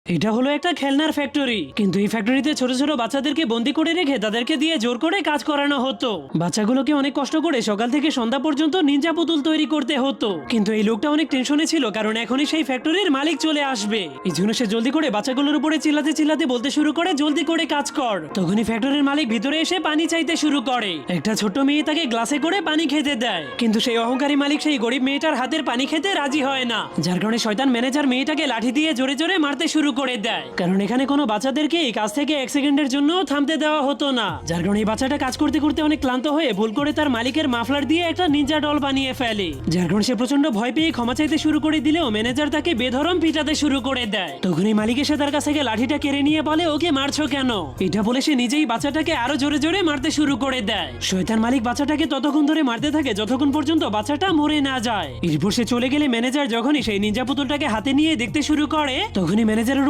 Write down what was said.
এটা হলো একটা খেলনার ফ্যাক্টরি, কিন্তু এই ফ্যাক্টরিতে ছোট ছোট বাচ্চাদেরকে বন্দি করে রেখে তাদেরকে দিয়ে জোর করে কাজ করানো হতো। বাচ্চাগুলোকে অনেক কষ্ট করে সকাল থেকে সন্ধ্যা পর্যন্ত নিনজা পুতুল তৈরি করতে হতো। কিন্তু এই লোকটা অনেক টেনশনে ছিল, কারণ এখনই সেই ফ্যাক্টরির মালিক চলে আসবে। এই জন্য সে জলদি করে বাচ্চাগুলোর উপরে চিল্লাতে চিল্লাতে বলতে শুরু করে, জলদি করে কাজ কর। তখনই ফ্যাক্টরির মালিক ভিতরে এসে পানি চাইতে শুরু করে। একটা ছোট্ট মেয়ে তাকে গ্লাসে করে পানি খেতে দেয়, কিন্তু সেই অহংকারী মালিক সেই গরিব মেয়েটার হাতের পানি খেতে রাজি হয় না। যার কারণে শয়তান ম্যানেজার মেয়েটাকে লাঠি দিয়ে জোরে জোরে মারতে শুরু করে দেয়, কারণ এখানে কোনো বাচ্চাদেরকে এই কাজ থেকে 1 সেকেন্ডের জন্য থামতে দেওয়া হতো না। যার কারণে এই বাচ্চাটা কাজ করতে করতে অনেক ক্লান্ত হয়ে ভুল করে তার মালিকের মাফলার দিয়ে একটা নিনজা ডল বানিয়ে ফেলে। যার কারণে সে প্রচন্ড ভয় পেয়ে ক্ষমা চাইতে শুরু করে দিলেও ম্যানেজার তাকে বেধরম পিটাতে শুরু করে দেয়। তখনই মালিক এসে তার কাছ থেকে লাঠিটা কেড়ে নিয়ে বলে, ওকে মারছো কেন? এটা বলে সে নিজেই বাচ্চাটাকে আরো জোরে জোরে মারতে শুরু করে দেয়। শয়তান মালিক বাচ্চাটাকে ততক্ষণ ধরে মারতে থাকে যতক্ষণ পর্যন্ত বাচ্চাটা মরে না যায়। এরপর সে চলে গেলে ম্যানেজার যখনই সেই নিনজা পুতুলটাকে হাতে নিয়ে দেখতে শুরু করে, তখনই ম্যানেজারের